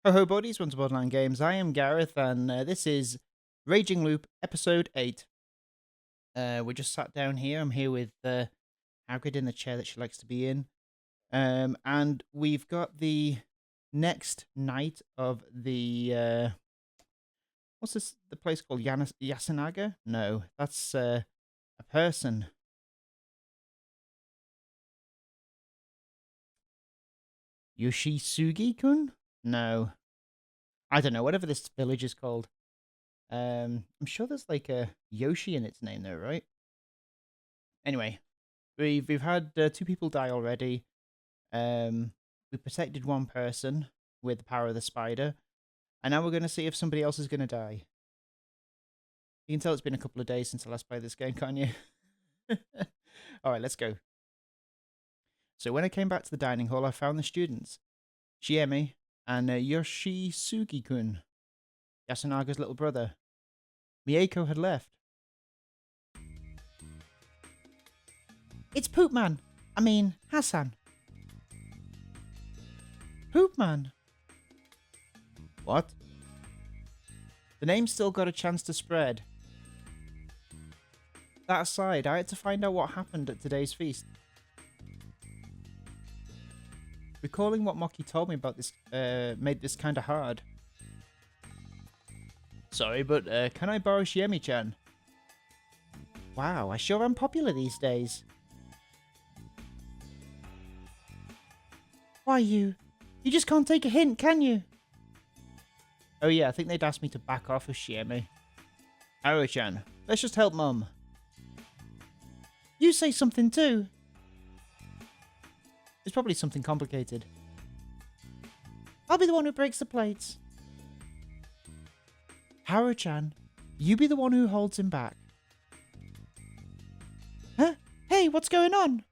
Ho ho buddies, welcome to Borderline Games. I am Gareth, and this is Raging Loop Episode 8. We just sat down here. I'm here with Hagrid in the chair that she likes to be in. And we've got the next night of the... what's this? The place called Yasunaga? No, that's a person. Yoshisugi-kun? No. I don't know, whatever this village is called. I'm sure there's like a Yoshi in its name though, right? Anyway, we've had 2 people die already. We protected 1 person with the power of the spider, and now we're going to see if somebody else is going to die. You can tell it's been a couple of days since I last played this game, can't you? Alright, let's go. So when I came back to the dining hall, I found the students. Shiemi and Yoshisugi-kun, Yasunaga's little brother. Mieko had left. It's Poopman. I mean, Hassan. Poopman. What? The name still got a chance to spread. That aside, I had to find out what happened at today's feast. Recalling what Moki told me about this made this kinda hard. Sorry, but can I borrow Shiemi-chan? Wow, I sure am popular these days. Why, you just can't take a hint, can you? Oh yeah, I think they'd asked me to back off of Shiemi. Haru-chan, let's just help Mum. You say something too. It's probably something complicated. I'll be the one who breaks the plates. Haru-chan, you be the one who holds him back. Huh? Hey, what's going on?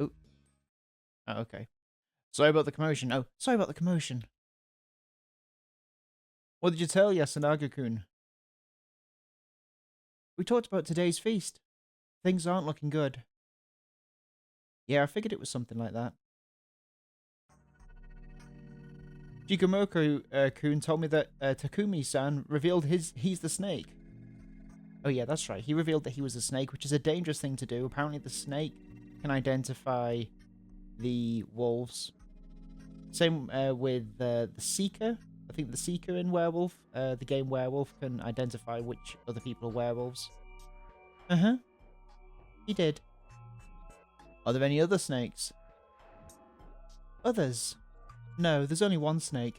Oh, okay. Sorry about the commotion. Oh, sorry about the commotion. What did you tell Yasunaga-kun? We talked about today's feast. Things aren't looking good. Yeah, I figured it was something like that. Jigomoku-kun told me that Takumi-san revealed he's the snake. Oh yeah, that's right. He revealed that he was a snake, which is a dangerous thing to do. Apparently the snake can identify the wolves. Same with the Seeker. I think the Seeker in Werewolf, the game Werewolf, can identify which other people are werewolves. Uh-huh. He did. Are there any other snakes? Others? No, there's only one snake.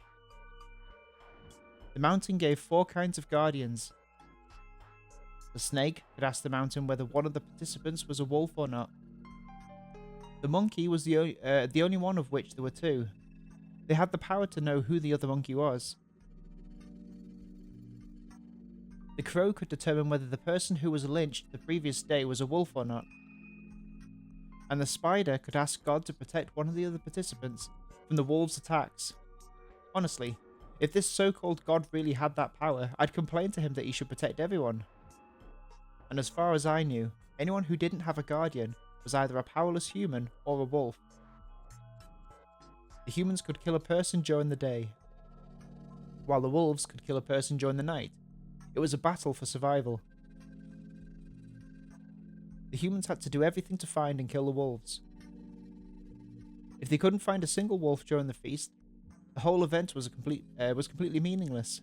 The mountain gave 4 kinds of guardians. The snake could ask the mountain whether one of the participants was a wolf or not. The monkey was the only one of which there were 2. They had the power to know who the other monkey was. The crow could determine whether the person who was lynched the previous day was a wolf or not. And the spider could ask God to protect one of the other participants from the wolves' attacks. Honestly, if this so-called God really had that power, I'd complain to him that he should protect everyone. And as far as I knew, anyone who didn't have a guardian was either a powerless human or a wolf. The humans could kill a person during the day, while the wolves could kill a person during the night. It was a battle for survival. The humans had to do everything to find and kill the wolves. If they couldn't find a single wolf during the feast, the whole event was completely meaningless.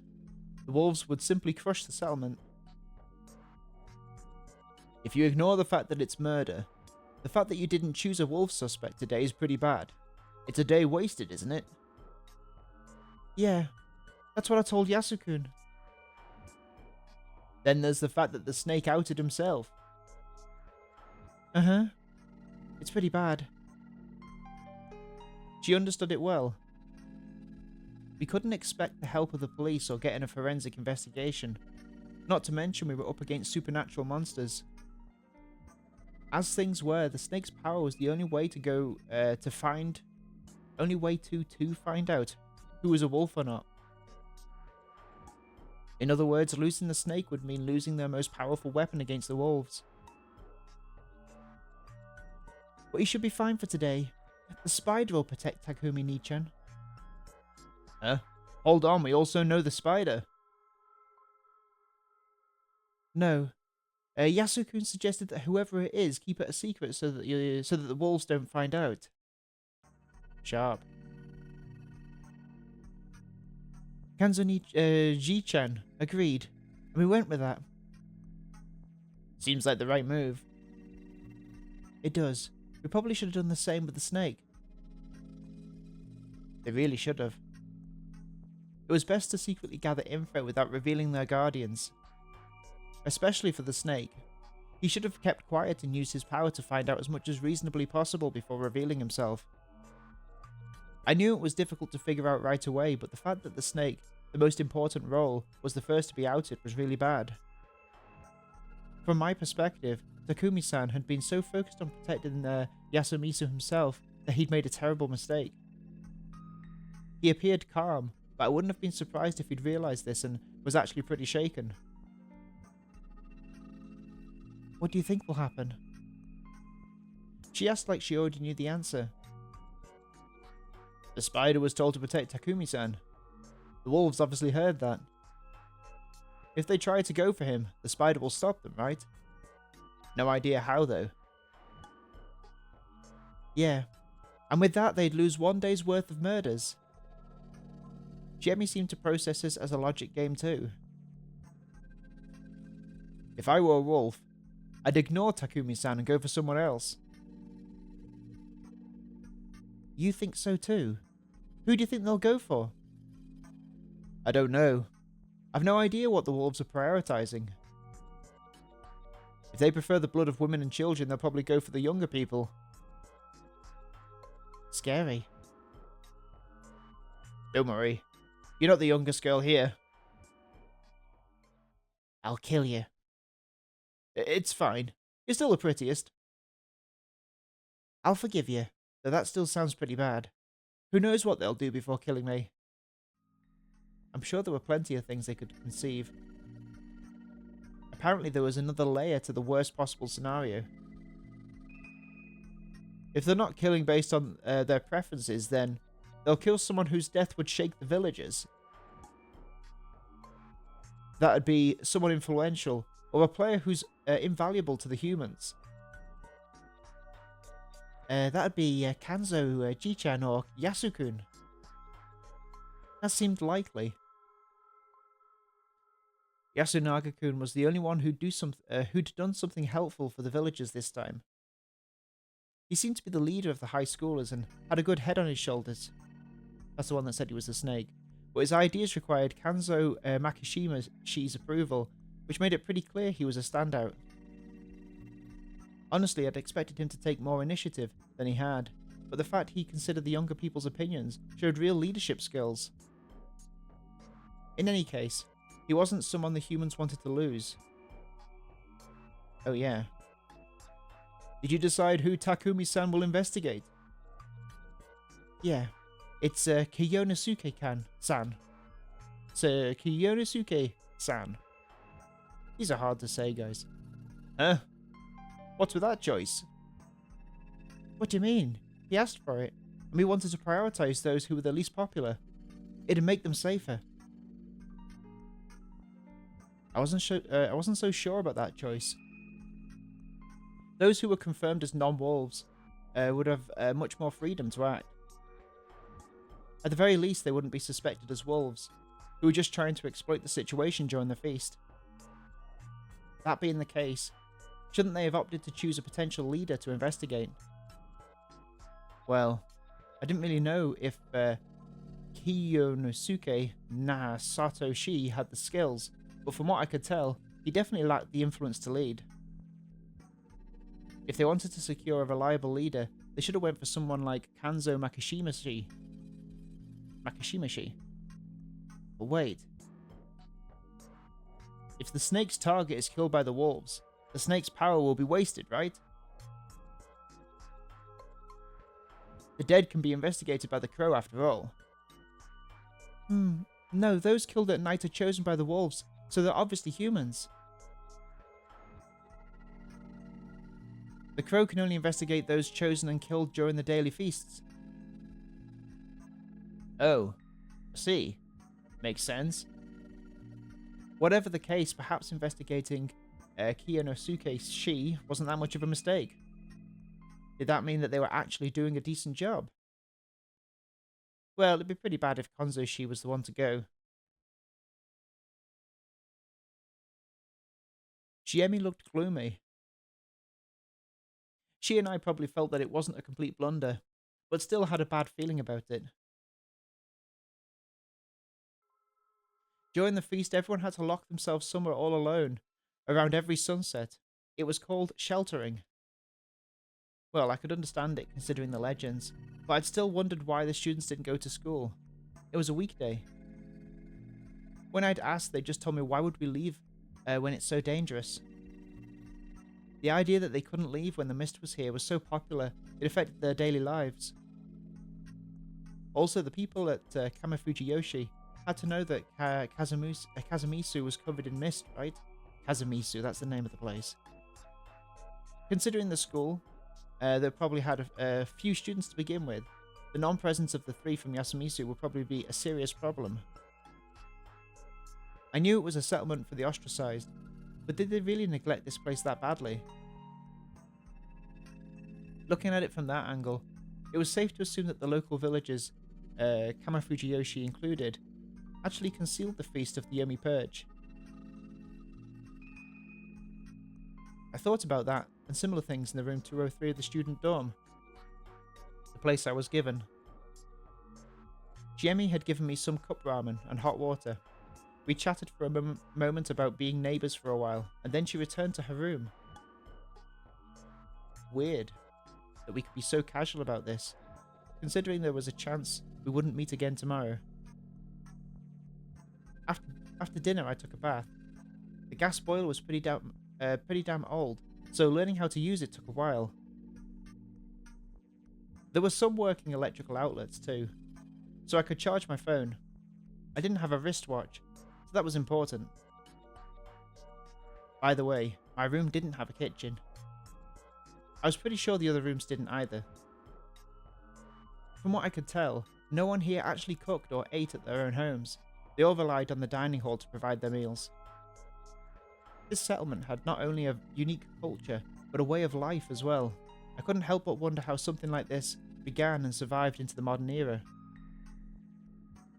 The wolves would simply crush the settlement. If you ignore the fact that it's murder, the fact that you didn't choose a wolf suspect today is pretty bad. It's a day wasted, isn't it? Yeah, that's what I told Yasukun. Then there's the fact that the snake outed himself. Uh-huh. It's pretty bad. She understood it well. We couldn't expect the help of the police or get in a forensic investigation. Not to mention we were up against supernatural monsters. As things were, the snake's power was the only way to find out who was a wolf or not. In other words, losing the snake would mean losing their most powerful weapon against the wolves. But he should be fine for today. The spider will protect Takumi Nichan. Hold on, we also know the spider. No. Yasukun suggested that whoever it is, keep it a secret so that the wolves don't find out. Sharp. Kanzoni Ji-chan agreed, and we went with that. Seems like the right move. It does. We probably should have done the same with the snake. They really should have. It was best to secretly gather info without revealing their guardians. Especially for the snake. He should have kept quiet and used his power to find out as much as reasonably possible before revealing himself. I knew it was difficult to figure out right away, but the fact that the snake, the most important role, was the first to be outed was really bad. From my perspective, Takumi-san had been so focused on protecting Yasumisu himself that he'd made a terrible mistake. He appeared calm, but I wouldn't have been surprised if he'd realised this and was actually pretty shaken. What do you think will happen? She asked like she already knew the answer. The spider was told to protect Takumi-san. The wolves obviously heard that. If they try to go for him, the spider will stop them, right? No idea how, though. Yeah, and with that they'd lose 1 day's worth of murders. Jemmy seemed to process this as a logic game too. If I were a wolf, I'd ignore Takumi-san and go for someone else. You think so too? Who do you think they'll go for? I don't know. I've no idea what the wolves are prioritizing. If they prefer the blood of women and children, they'll probably go for the younger people. Scary. Don't worry. You're not the youngest girl here. I'll kill you. It's fine. You're still the prettiest. I'll forgive you, though that still sounds pretty bad. Who knows what they'll do before killing me? I'm sure there were plenty of things they could conceive. Apparently there was another layer to the worst possible scenario. If they're not killing based on their preferences, then they'll kill someone whose death would shake the villagers. That'd be someone influential, or a player who's invaluable to the humans. That'd be Kanzo Ji-chan or Yasukun. That seemed likely. Yasunaga-kun was the only one who'd done something helpful for the villagers this time. He seemed to be the leader of the high schoolers and had a good head on his shoulders. That's the one that said he was a snake. But his ideas required Kanzo Makishima's approval, which made it pretty clear he was a standout. Honestly, I'd expected him to take more initiative than he had, but the fact he considered the younger people's opinions showed real leadership skills. In any case, he wasn't someone the humans wanted to lose. Oh yeah. Did you decide who Takumi-san will investigate? Yeah, it's Kiyonosuke-san. It's Kiyonosuke-san. These are hard to say, guys. Huh? What's with that choice? What do you mean? He asked for it, and we wanted to prioritize those who were the least popular. It'd make them safer. I wasn't so sure about that choice. Those who were confirmed as non-wolves would have much more freedom to act. At the very least, they wouldn't be suspected as wolves, who were just trying to exploit the situation during the feast. That being the case, shouldn't they have opted to choose a potential leader to investigate? Well, I didn't really know if Kiyonosuke Satoshi had the skills, but from what I could tell, he definitely lacked the influence to lead. If they wanted to secure a reliable leader, they should have went for someone like Kanzo Makishimashi. But wait. If the snake's target is killed by the wolves, the snake's power will be wasted, right? The dead can be investigated by the crow after all. No, those killed at night are chosen by the wolves, so they're obviously humans. The crow can only investigate those chosen and killed during the daily feasts. Oh. See, makes sense. Whatever the case, perhaps investigating Kiyonosuke Shi wasn't that much of a mistake. Did that mean that they were actually doing a decent job? Well, it'd be pretty bad if Konzo Shi was the one to go. Shiemi looked gloomy. She and I probably felt that it wasn't a complete blunder, but still had a bad feeling about it. During the feast, everyone had to lock themselves somewhere all alone, around every sunset. It was called sheltering. Well, I could understand it considering the legends, but I'd still wondered why the students didn't go to school. It was a weekday. When I'd asked, they just told me why would we leave when it's so dangerous. The idea that they couldn't leave when the mist was here was so popular, it affected their daily lives. Also, the people at Kamafujiyoshi had to know that Kazamisu was covered in mist, right? Kazamisu, that's the name of the place. Considering the school, they probably had a few students to begin with. The non-presence of the 3 from Yasumisu would probably be a serious problem. I knew it was a settlement for the ostracized, but did they really neglect this place that badly? Looking at it from that angle, it was safe to assume that the local villages, Kamafujiyoshi included, actually concealed the feast of the Yomi Purge. I thought about that and similar things in the room 203 of the student dorm, the place I was given. Shiemi had given me some cup ramen and hot water. We chatted for a moment about being neighbours for a while, and then she returned to her room. Weird that we could be so casual about this, considering there was a chance we wouldn't meet again tomorrow. After dinner, I took a bath. The gas boiler was pretty damn old, so learning how to use it took a while. There were some working electrical outlets too, so I could charge my phone. I didn't have a wristwatch, so that was important. By the way, my room didn't have a kitchen. I was pretty sure the other rooms didn't either. From what I could tell, no one here actually cooked or ate at their own homes. They all relied on the dining hall to provide their meals. This settlement had not only a unique culture, but a way of life as well. I couldn't help but wonder how something like this began and survived into the modern era.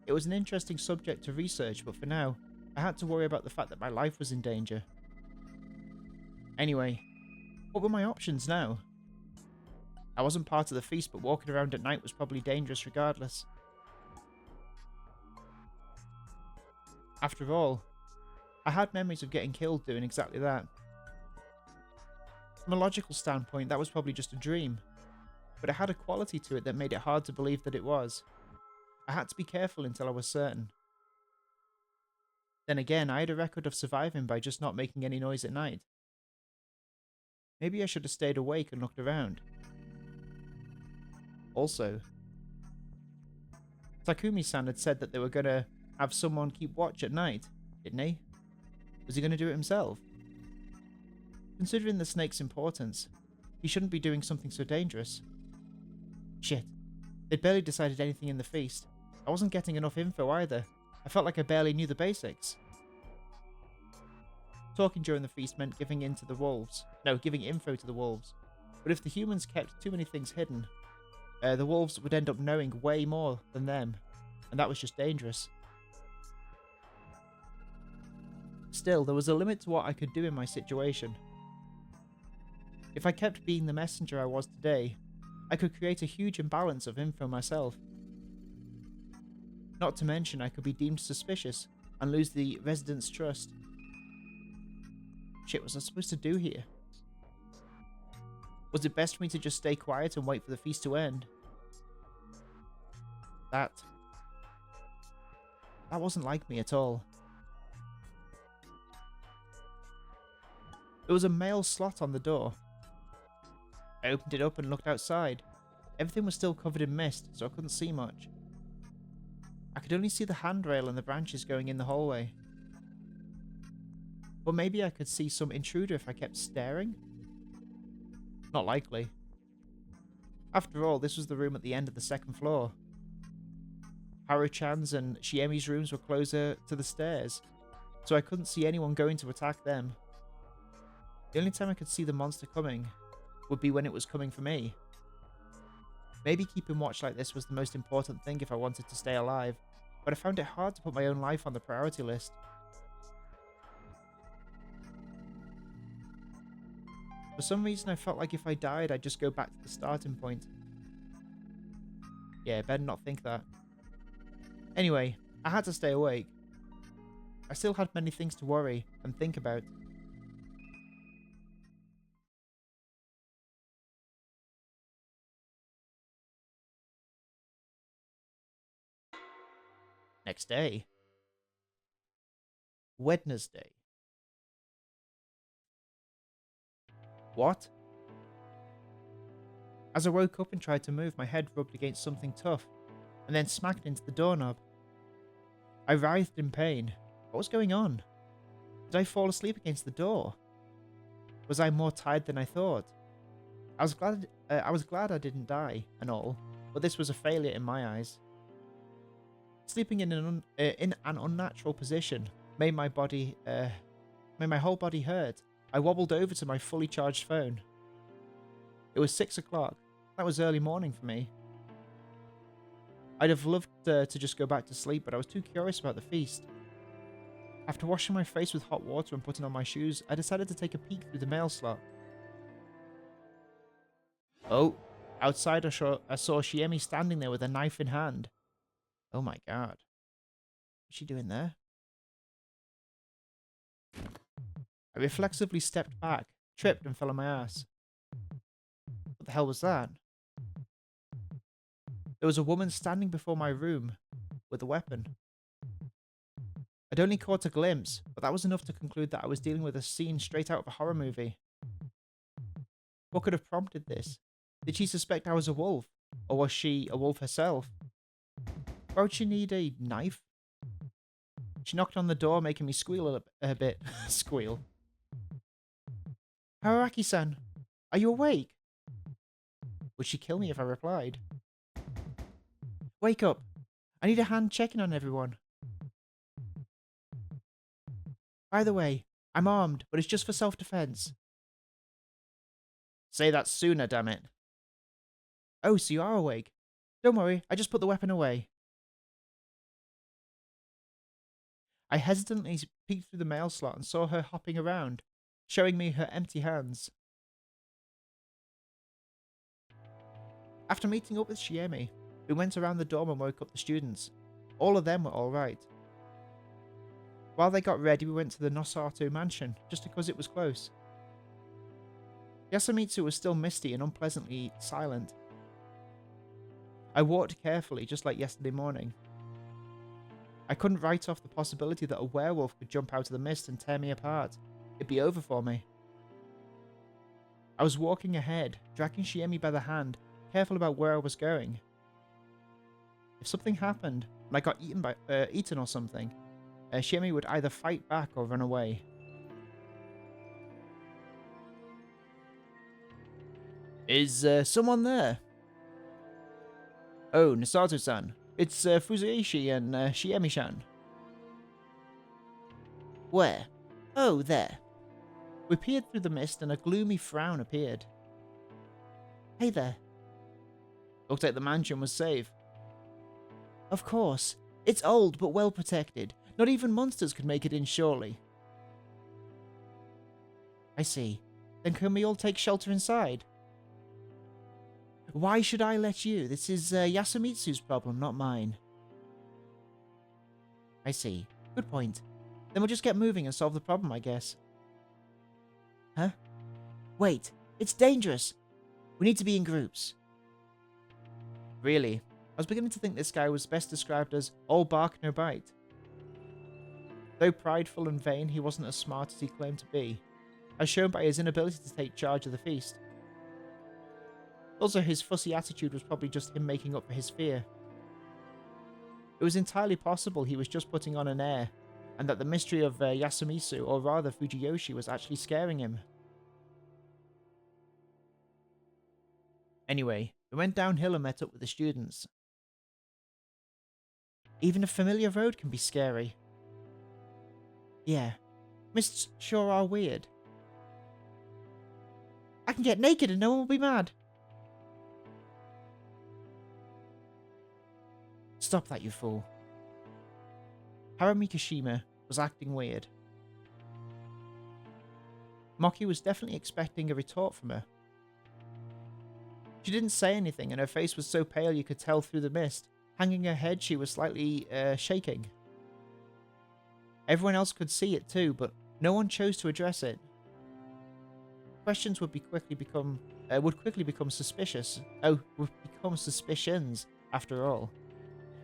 It was an interesting subject to research, but for now, I had to worry about the fact that my life was in danger. Anyway, what were my options now? I wasn't part of the feast, but walking around at night was probably dangerous regardless. After all, I had memories of getting killed doing exactly that. From a logical standpoint, that was probably just a dream, but it had a quality to it that made it hard to believe that it was. I had to be careful until I was certain. Then again, I had a record of surviving by just not making any noise at night. Maybe I should have stayed awake and looked around. Also, Takumi-san had said that they were going to have someone keep watch at night, didn't he? Was he going to do it himself? Considering the snake's importance, he shouldn't be doing something so dangerous. Shit. They'd barely decided anything in the feast. I wasn't getting enough info either. I felt like I barely knew the basics. Talking during the feast meant giving info to the wolves. But if the humans kept too many things hidden, the wolves would end up knowing way more than them, and that was just dangerous. Still, there was a limit to what I could do in my situation. If I kept being the messenger I was today, I could create a huge imbalance of info myself. Not to mention I could be deemed suspicious and lose the residents' trust. Shit, what was I supposed to do here? Was it best for me to just stay quiet and wait for the feast to end? That wasn't like me at all. There was a mail slot on the door. I opened it up and looked outside. Everything was still covered in mist, so I couldn't see much. I could only see the handrail and the branches going in the hallway. But maybe I could see some intruder if I kept staring? Not likely. After all, this was the room at the end of the second floor. Haru-chan's and Shiemi's rooms were closer to the stairs, so I couldn't see anyone going to attack them. The only time I could see the monster coming would be when it was coming for me. Maybe keeping watch like this was the most important thing if I wanted to stay alive, but I found it hard to put my own life on the priority list. For some reason I felt like if I died I'd just go back to the starting point. Yeah, better not think that. Anyway, I had to stay awake. I still had many things to worry and think about. Next day. Wednesday. What? As I woke up and tried to move, my head rubbed against something tough, and then smacked into the doorknob. I writhed in pain. What was going on? Did I fall asleep against the door? Was I more tired than I thought? I was glad I didn't die and all, but this was a failure in my eyes. Sleeping in an unnatural position made my whole body hurt. I wobbled over to my fully charged phone. It was 6 o'clock. That was early morning for me. I'd have loved to just go back to sleep, but I was too curious about the feast. After washing my face with hot water and putting on my shoes, I decided to take a peek through the mail slot. Oh, outside I saw Shiemi standing there with a knife in hand. Oh my god. What's she doing there? I reflexively stepped back, tripped and fell on my ass. What the hell was that? There was a woman standing before my room with a weapon. I'd only caught a glimpse, but that was enough to conclude that I was dealing with a scene straight out of a horror movie. What could have prompted this? Did she suspect I was a wolf? Or was she a wolf herself? Why would she need a knife? She knocked on the door, making me squeal a bit. Squeal. Haruaki-san, are you awake? Would she kill me if I replied? Wake up. I need a hand checking on everyone. By the way, I'm armed, but it's just for self-defense. Say that sooner, damn it. Oh, so you are awake. Don't worry, I just put the weapon away. I hesitantly peeked through the mail slot and saw her hopping around, showing me her empty hands. After meeting up with Shiemi, we went around the dorm and woke up the students. All of them were alright. While they got ready, we went to the Nosato mansion, just because it was close. Yasumitsu was still misty and unpleasantly silent. I walked carefully, just like yesterday morning. I couldn't write off the possibility that a werewolf could jump out of the mist and tear me apart. It'd be over for me. I was walking ahead, dragging Shiemi by the hand, careful about where I was going. If something happened, and I got eaten or something, Shiemi would either fight back or run away. Is someone there? Oh, Nosato-san. It's Fuzaishi and Shiemi-san. Where? Oh, there. We peered through the mist and a gloomy frown appeared. Hey there. Looked like the mansion was safe. Of course. It's old but well protected. Not even monsters could make it in, surely. I see. Then can we all take shelter inside? Why should I let you? This is Yasumitsu's problem, not mine. I see. Good point. Then we'll just get moving and solve the problem, I guess. Huh? Wait. It's dangerous. We need to be in groups. Really? I was beginning to think this guy was best described as all bark, no bite. Though prideful and vain, he wasn't as smart as he claimed to be, as shown by his inability to take charge of the feast. Also, his fussy attitude was probably just him making up for his fear. It was entirely possible he was just putting on an air, and that the mystery of Yasumitsu, or rather Fujiyoshi, was actually scaring him. Anyway, we went downhill and met up with the students. Even a familiar road can be scary. Yeah, mists sure are weird. I can get naked and no one will be mad. Stop that, you fool. Haruhi Kashima was acting weird. Moki was definitely expecting a retort from her. She didn't say anything, and her face was so pale you could tell through the mist. Hanging her head, she was slightly shaking. Everyone else could see it too, but no one chose to address it. Questions would quickly become suspicious. Would become suspicions after all.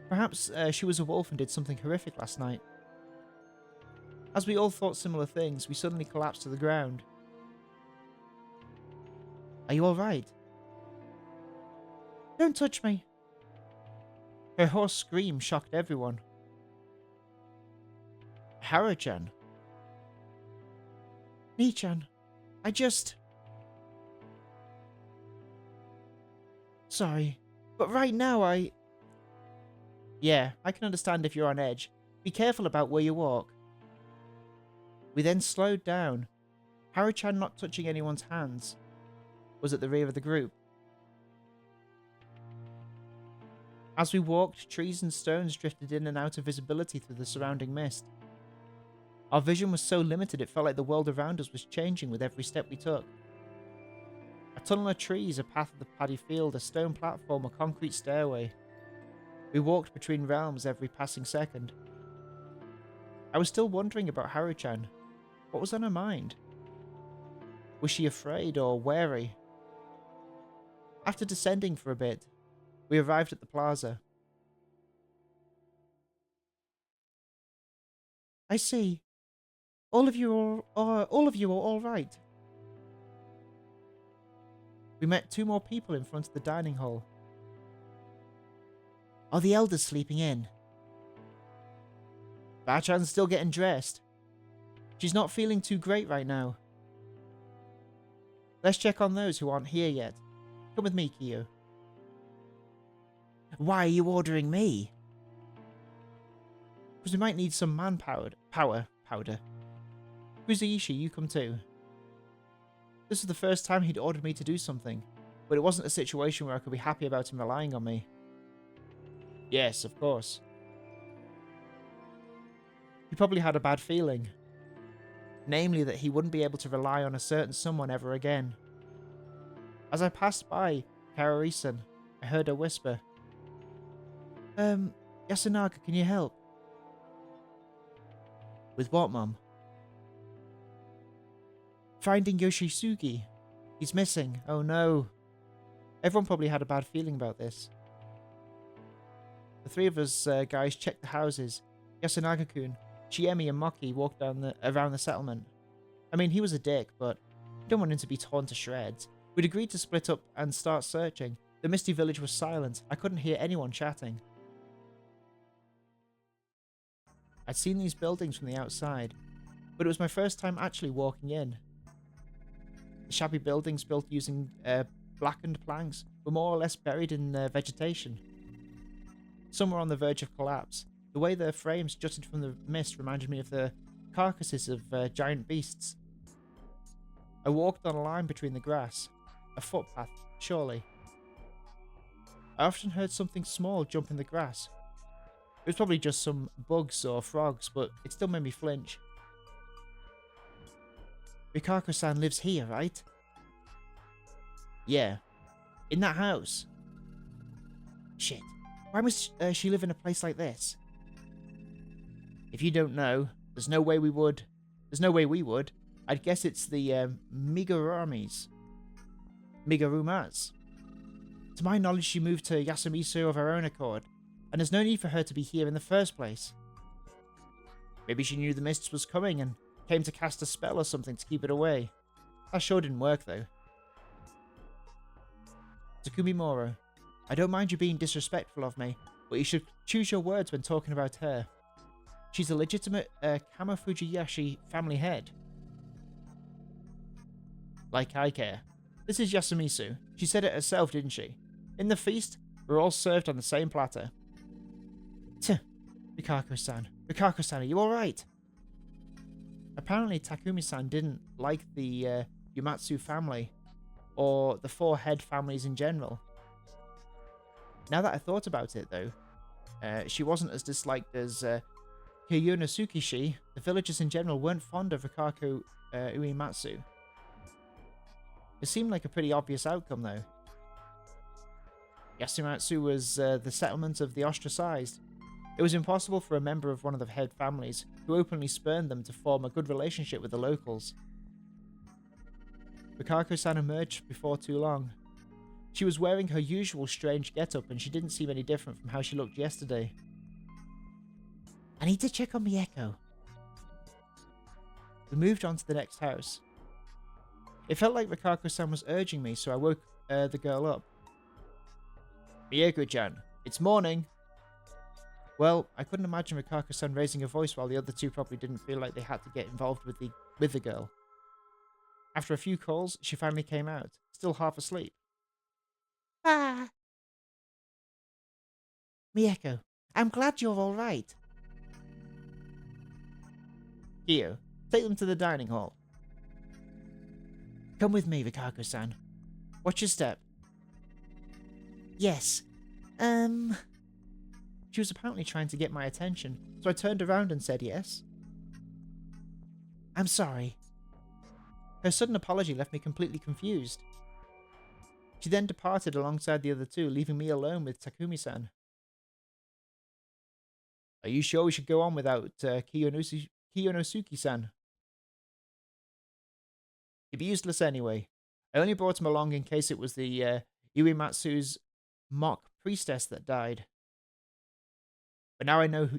Perhaps she was a wolf and did something horrific last night. As we all thought similar things, we suddenly collapsed to the ground. Are you all right? Don't touch me. Her hoarse scream shocked everyone. Haru-chan. Nii-chan, I just... Sorry, but right now I... Yeah, I can understand if you're on edge. Be careful about where you walk. We then slowed down. Haru-chan, not touching anyone's hands, was at the rear of the group. As we walked, trees and stones drifted in and out of visibility through the surrounding mist. Our vision was so limited it felt like the world around us was changing with every step we took. A tunnel of trees, a path of the paddy field, a stone platform, a concrete stairway. We walked between realms every passing second. I was still wondering about Haru-chan. What was on her mind? Was she afraid or wary? After descending for a bit, we arrived at the plaza. I see. All of you are all right. We met two more people in front of the dining hall. Are the elders sleeping in? Bachan's still getting dressed. She's not feeling too great right now. Let's check on those who aren't here yet. Come with me, Kyo. Why are you ordering me? Because we might need some manpower. Powder. Kuzuishi, you come too. This was the first time he'd ordered me to do something, but it wasn't a situation where I could be happy about him relying on me. Yes, of course. He probably had a bad feeling. Namely that he wouldn't be able to rely on a certain someone ever again. As I passed by Kaori-san, I heard her whisper, Yasunaga, can you help? With what, Mum? Finding Yoshisugi. He's missing. Oh no. Everyone probably had a bad feeling about this. The three of us guys checked the houses. Yasunaga-kun, Chiemi and Moki walked around the settlement. I mean, he was a dick, but I don't want him to be torn to shreds. We'd agreed to split up and start searching. The misty village was silent. I couldn't hear anyone chatting. I'd seen these buildings from the outside, but it was my first time actually walking in. The shabby buildings built using blackened planks were more or less buried in vegetation. Some were on the verge of collapse. The way their frames jutted from the mist reminded me of the carcasses of giant beasts. I walked on a line between the grass. A footpath, surely. I often heard something small jump in the grass. It was probably just some bugs or frogs, but it still made me flinch. Rikako-san lives here, right? Yeah. In that house. Shit. Why must she live in a place like this? If you don't know, there's no way we would. I'd guess it's the Migarumas. To my knowledge, she moved to Yasumisu of her own accord, and there's no need for her to be here in the first place. Maybe she knew the mist was coming and came to cast a spell or something to keep it away. That sure didn't work, though. Takumi Moro, I don't mind you being disrespectful of me, but you should choose your words when talking about her. She's a legitimate Kamo Fujiyashi family head. Like I care. This is Yasumisu. She said it herself, didn't she? In the feast, we're all served on the same platter. Tch, Rikako-san. Rikako-san, are you alright? Apparently Takumi-san didn't like the Yumatsu family, or the four head families in general. Now that I thought about it though, she wasn't as disliked as Kyonosuke-shi. The villagers in general weren't fond of Rikako Uematsu. It seemed like a pretty obvious outcome though. Yasumatsu was the settlement of the ostracized. It was impossible for a member of one of the head families, who openly spurned them, to form a good relationship with the locals. Rikako-san emerged before too long. She was wearing her usual strange getup and she didn't seem any different from how she looked yesterday. I need to check on Mieko. We moved on to the next house. It felt like Rikako-san was urging me, so I woke the girl up. Mieko-chan, it's morning. Well, I couldn't imagine Rikako-san raising her voice while the other two probably didn't feel like they had to get involved with the girl. After a few calls, she finally came out, still half asleep. Ah! Mieko, I'm glad you're all right. Kiyo, take them to the dining hall. Come with me, Rikako-san. Watch your step. Yes. She was apparently trying to get my attention, so I turned around and said yes. I'm sorry. Her sudden apology left me completely confused. She then departed alongside the other two, leaving me alone with Takumi-san. Are you sure we should go on without Kyonosuke-san? He'd be useless anyway. I only brought him along in case it was the Uematsu's mock priestess that died. But now I know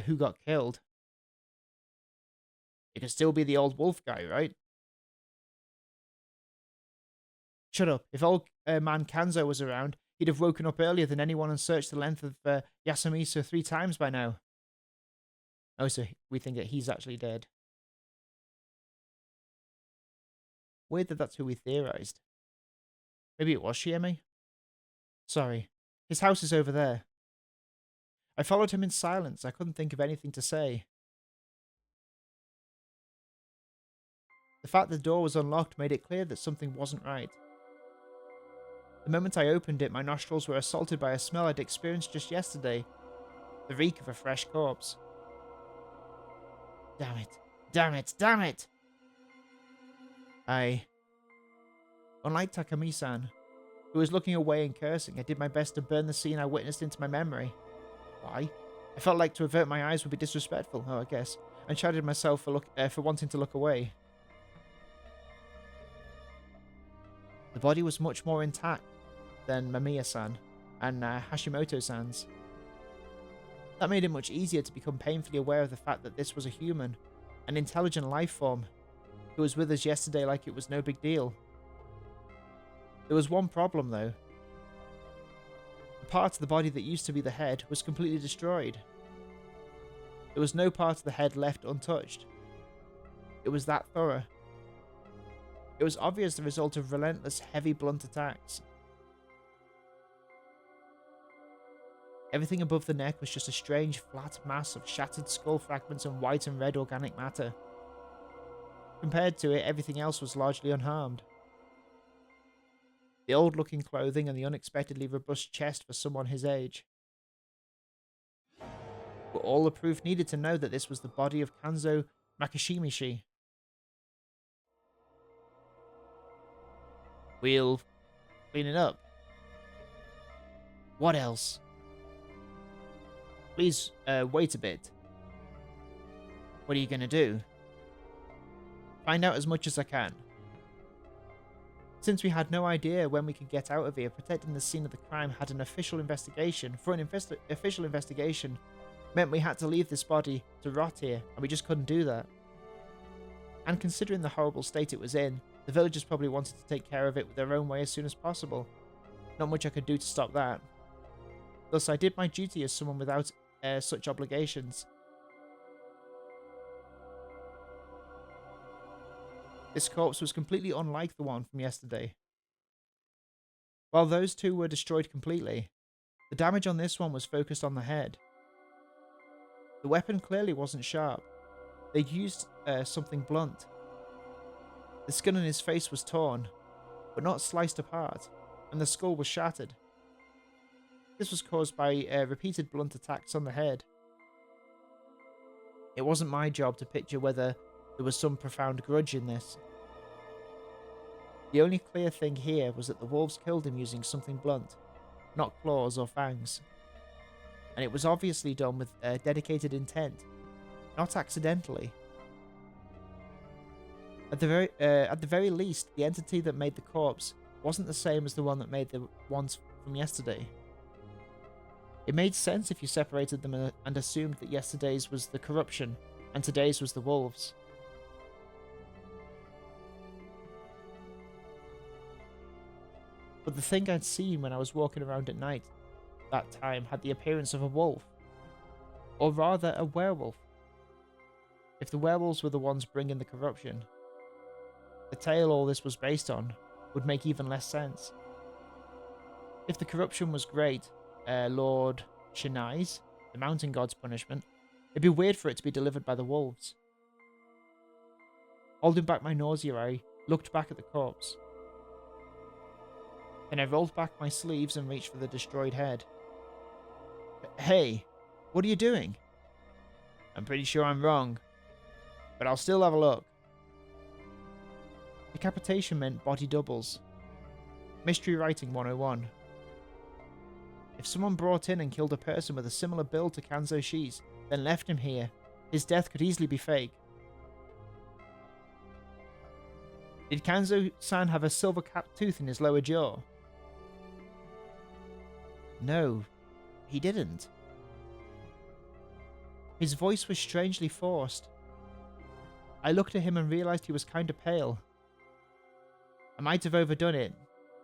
who got killed. It could still be the old wolf guy, right? Shut up. If old man Kanzo was around, he'd have woken up earlier than anyone and searched the length of Yasumisa 3 times by now. Oh, so we think that he's actually dead. Weird that that's who we theorized. Maybe it was Shieme? Sorry. His house is over there. I followed him in silence. I couldn't think of anything to say. The fact the door was unlocked made it clear that something wasn't right. The moment I opened it, my nostrils were assaulted by a smell I'd experienced just yesterday. The reek of a fresh corpse. Damn it. Damn it. Damn it! Unlike Takumi-san, who was looking away and cursing, I did my best to burn the scene I witnessed into my memory. Why? I felt like to avert my eyes would be disrespectful, I guess, and chided myself for wanting to look away. The body was much more intact than Mamiya-san and Hashimoto-san's. That made it much easier to become painfully aware of the fact that this was a human, an intelligent life form, who was with us yesterday like it was no big deal. There was one problem though. The part of the body that used to be the head was completely destroyed. There was no part of the head left untouched. It was that thorough. It was obvious the result of relentless, heavy, blunt attacks. Everything above the neck was just a strange, flat mass of shattered skull fragments and white and red organic matter. Compared to it, everything else was largely unharmed. The old-looking clothing and the unexpectedly robust chest for someone his age were all the proof needed to know that this was the body of Kanzo Makishimishi. We'll clean it up. What else? Please, wait a bit. What are you gonna do? Find out as much as I can. Since we had no idea when we could get out of here, protecting the scene of the crime had an official investigation. For an official investigation meant we had to leave this body to rot here, and we just couldn't do that. And considering the horrible state it was in, the villagers probably wanted to take care of it their own way as soon as possible. Not much I could do to stop that. Thus, I did my duty as someone without such obligations. This corpse was completely unlike the one from yesterday. While those two were destroyed completely, the damage on this one was focused on the head. The weapon clearly wasn't sharp. They'd used something blunt. The skin on his face was torn, but not sliced apart, and the skull was shattered. This was caused by repeated blunt attacks on the head. It wasn't my job to picture whether there was some profound grudge in this. The only clear thing here was that the wolves killed him using something blunt, not claws or fangs. And it was obviously done with dedicated intent, not accidentally. At the very least, the entity that made the corpse wasn't the same as the one that made the ones from yesterday. It made sense if you separated them and assumed that yesterday's was the corruption and today's was the wolves. But the thing I'd seen when I was walking around at night that time had the appearance of a wolf. Or rather, a werewolf. If the werewolves were the ones bringing the corruption, the tale all this was based on would make even less sense. If the corruption was great, Lord Shinai's, the mountain god's punishment, it'd be weird for it to be delivered by the wolves. Holding back my nausea, I looked back at the corpse. Then I rolled back my sleeves and reached for the destroyed head. Hey, what are you doing? I'm pretty sure I'm wrong, but I'll still have a look. Decapitation meant body doubles. Mystery Writing 101. If someone brought in and killed a person with a similar build to Kanzo Shi's, then left him here, his death could easily be fake. Did Kanzo-san have a silver-capped tooth in his lower jaw? No, he didn't. His voice was strangely forced. I looked at him and realized he was kinda pale. I might have overdone it.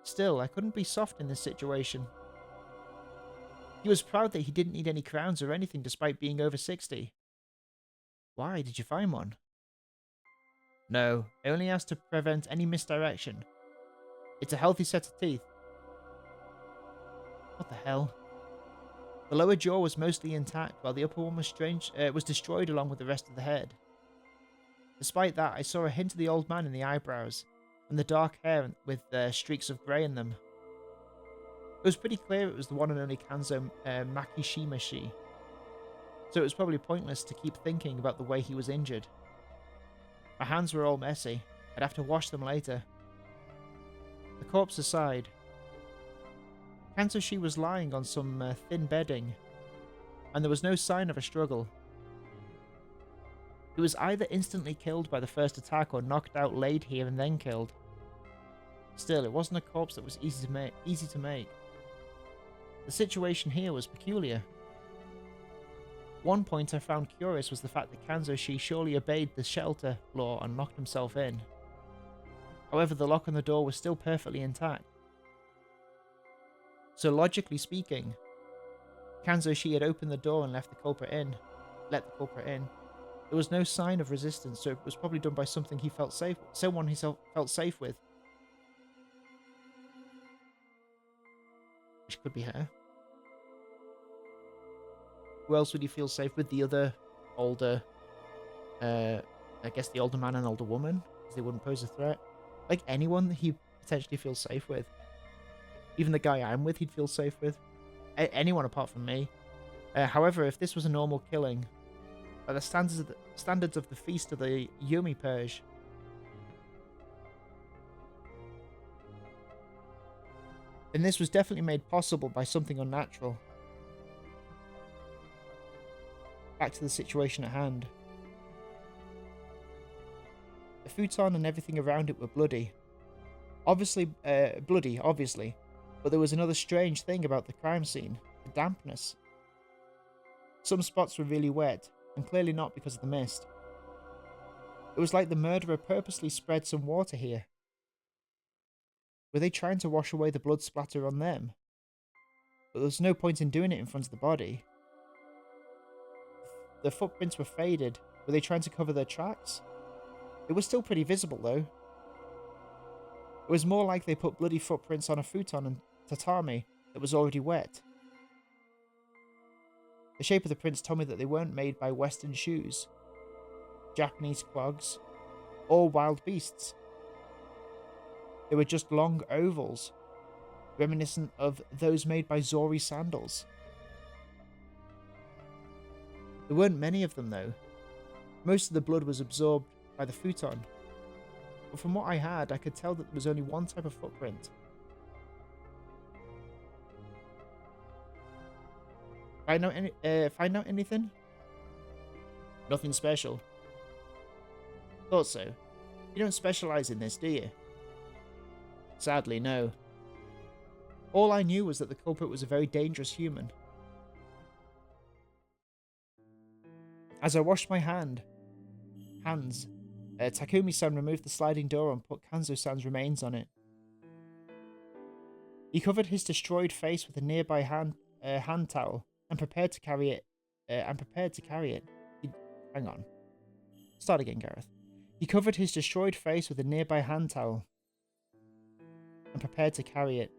Still, I couldn't be soft in this situation. He was proud that he didn't need any crowns or anything despite being over 60. Why, did you find one? No, I only asked to prevent any misdirection. It's a healthy set of teeth. What the hell? The lower jaw was mostly intact, while the upper one was destroyed along with the rest of the head. Despite that, I saw a hint of the old man in the eyebrows, and the dark hair with streaks of grey in them. It was pretty clear it was the one and only Kanzo Makishima-shi, so it was probably pointless to keep thinking about the way he was injured. My hands were all messy. I'd have to wash them later. The corpse aside, Kanzo-shi was lying on some thin bedding, and there was no sign of a struggle. He was either instantly killed by the first attack or knocked out, laid here, and then killed. Still, it wasn't a corpse that was easy to make. The situation here was peculiar. One point I found curious was the fact that Kanzo-shi surely obeyed the shelter law and locked himself in. However, the lock on the door was still perfectly intact. So logically speaking, Kanzo-shi had opened the door and let the culprit in. There was no sign of resistance, so it was probably done by someone he felt safe with. Which could be her. Who else would he feel safe with? The other older, I guess the older man and older woman, because they wouldn't pose a threat. Like anyone that he potentially feels safe with. Even the guy I'm with, he'd feel safe with. Anyone apart from me. However, if this was a normal killing, by the standards of the Feast of the Yomi Purge, then this was definitely made possible by something unnatural. Back to the situation at hand. The futon and everything around it were bloody. Obviously, but there was another strange thing about the crime scene, the dampness. Some spots were really wet, and clearly not because of the mist. It was like the murderer purposely spread some water here. Were they trying to wash away the blood splatter on them? But there was no point in doing it in front of the body. The footprints were faded. Were they trying to cover their tracks? It was still pretty visible, though. It was more like they put bloody footprints on a futon and tatami that was already wet. The shape of the prints told me that they weren't made by Western shoes, Japanese clogs, or wild beasts. They were just long ovals, reminiscent of those made by Zori sandals. There weren't many of them, though. Most of the blood was absorbed by the futon, but from what I had, I could tell that there was only one type of footprint. Find out anything? Nothing special. Thought so. You don't specialize in this, do you? Sadly, no. All I knew was that the culprit was a very dangerous human. As I washed my hands, Takumi-san removed the sliding door and put Kanzo-san's remains on it. He covered his destroyed face with a nearby hand towel and prepared to carry it. Hang on. Start again, Gareth. He covered his destroyed face with a nearby hand towel and prepared to carry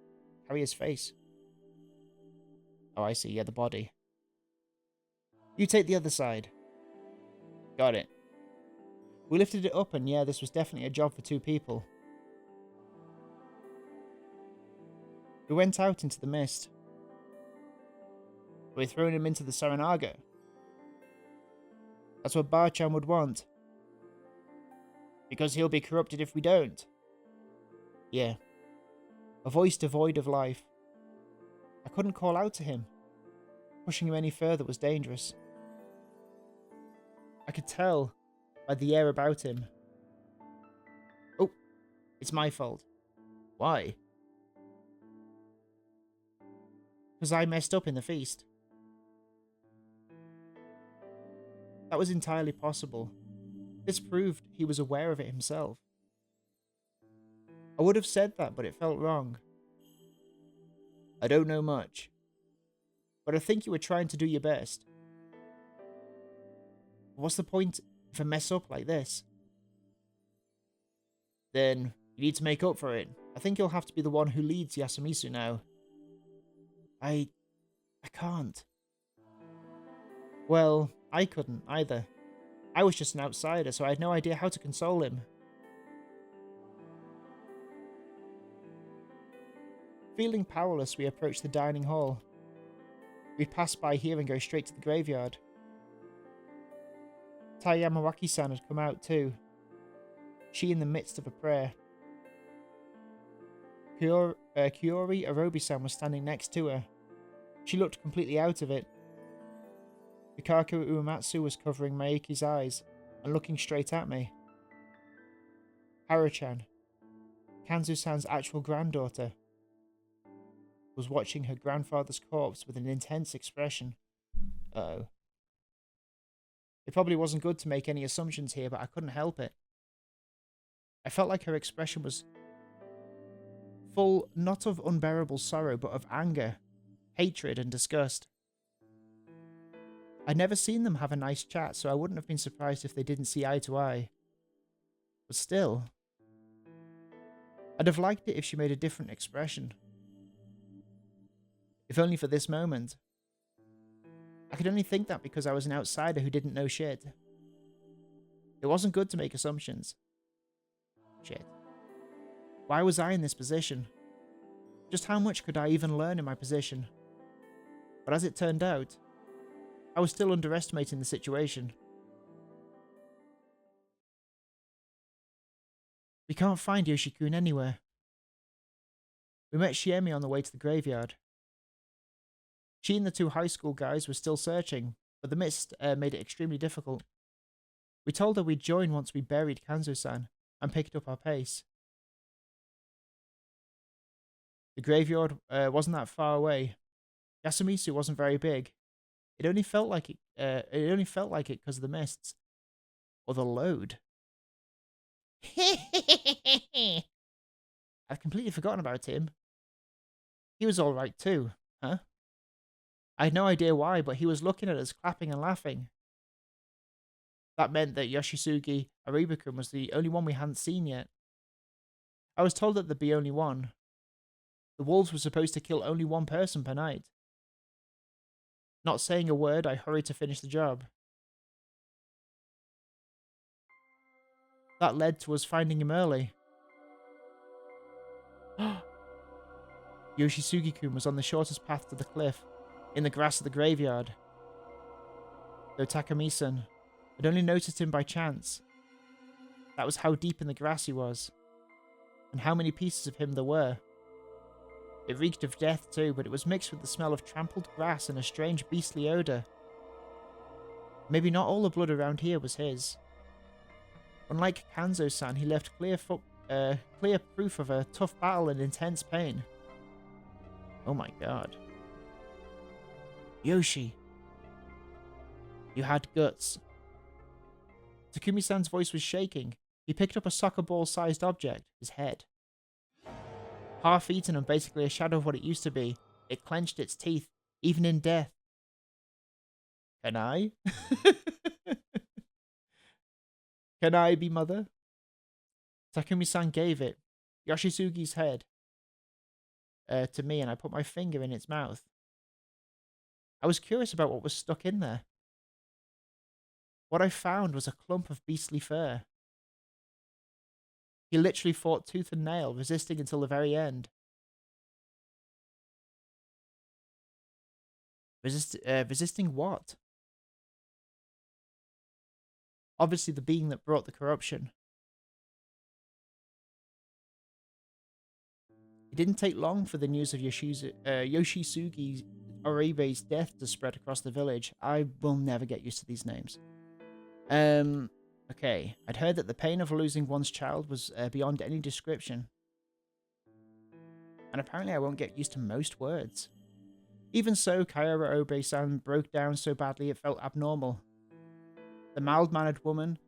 his face. Oh, I see. Yeah, the body. You take the other side. Got it. We lifted it up and yeah, this was definitely a job for two people. We went out into the mist. We're throwing him into the Saranaga. That's what Bar-chan would want. Because he'll be corrupted if we don't. Yeah. A voice devoid of life. I couldn't call out to him. Pushing him any further was dangerous. I could tell by the air about him. Oh, it's my fault. Why? Because I messed up in the feast. That was entirely possible. This proved he was aware of it himself. I would have said that, but it felt wrong. I don't know much, but I think you were trying to do your best. What's the point if I mess up like this? Then you need to make up for it. I think you'll have to be the one who leads Yasumisu now. I can't. Well, I couldn't either. I was just an outsider, so I had no idea how to console him. Feeling powerless, we approached the dining hall. We passed by here and go straight to the graveyard. Tai Yamawaki-san had come out too. She in the midst of a prayer. Kiori Arobi-san was standing next to her. She looked completely out of it. Mikako Uematsu was covering Maiki's eyes and looking straight at me. Haru-chan, Kanzo-san's actual granddaughter, was watching her grandfather's corpse with an intense expression. Uh-oh. It probably wasn't good to make any assumptions here, but I couldn't help it. I felt like her expression was full not of unbearable sorrow, but of anger, hatred, and disgust. I'd never seen them have a nice chat, so I wouldn't have been surprised if they didn't see eye to eye. But still, I'd have liked it if she made a different expression. If only for this moment. I could only think that because I was an outsider who didn't know shit. It wasn't good to make assumptions. Shit. Why was I in this position? Just how much could I even learn in my position? But as it turned out, I was still underestimating the situation. We can't find Yoshikun anywhere. We met Shiemi on the way to the graveyard. She and the two high school guys were still searching, but the mist made it extremely difficult. We told her we'd join once we buried Kanzo-san and picked up our pace. The graveyard wasn't that far away. Yasumisu wasn't very big. It only felt like it. It only felt like it because of the mists, or the load. I've completely forgotten about him. He was all right too, huh? I had no idea why, but he was looking at us, clapping and laughing. That meant that Yoshisugi Aribakun was the only one we hadn't seen yet. I was told that there'd be only one. The wolves were supposed to kill only one person per night. Not saying a word, I hurried to finish the job. That led to us finding him early. Yoshisugi-kun was on the shortest path to the cliff, in the grass of the graveyard. Though Takumi-san had only noticed him by chance. That was how deep in the grass he was, and how many pieces of him there were. It reeked of death too, but it was mixed with the smell of trampled grass and a strange beastly odour. Maybe not all the blood around here was his. Unlike Kanzo-san, he left clear proof of a tough battle and intense pain. Oh my god. Yoshi. You had guts. Takumi-san's voice was shaking. He picked up a soccer ball-sized object, his head. Half-eaten and basically a shadow of what it used to be, it clenched its teeth, even in death. Can I? Can I be mother? Takumi-san gave it, Yoshisugi's head, to me, and I put my finger in its mouth. I was curious about what was stuck in there. What I found was a clump of beastly fur. He literally fought tooth and nail, resisting until the very end. Resisting what? Obviously the being that brought the corruption. It didn't take long for the news of Yoshisugi Oribe's death to spread across the village. I will never get used to these names. Okay. I'd heard that the pain of losing one's child was beyond any description. And apparently I won't get used to most words. Even so, Kaoru Obe-san broke down so badly it felt abnormal. The mild-mannered woman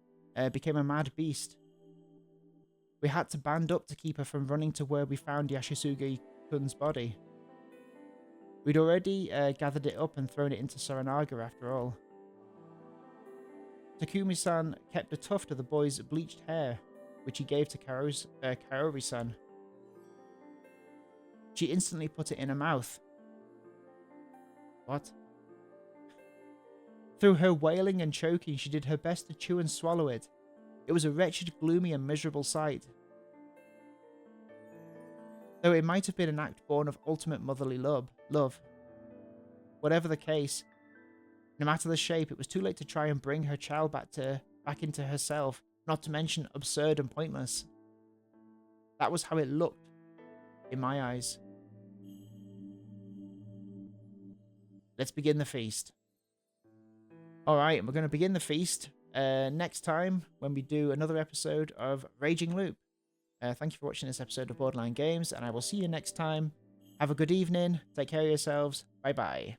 became a mad beast. We had to band up to keep her from running to where we found Yoshisugi-kun's body. We'd already gathered it up and thrown it into Saranaga after all. Takumi-san kept a tuft of the boy's bleached hair, which he gave to Kaori-san. She instantly put it in her mouth. What? Through her wailing and choking, she did her best to chew and swallow it. It was a wretched, gloomy, and miserable sight. Though it might have been an act born of ultimate motherly love. Whatever the case, no matter the shape, it was too late to try and bring her child back into herself, not to mention absurd and pointless. That was how it looked, in my eyes. Let's begin the feast. Alright, and we're going to begin the feast next time when we do another episode of Raging Loop. Thank you for watching this episode of Borderline Games, and I will see you next time. Have a good evening. Take care of yourselves. Bye-bye.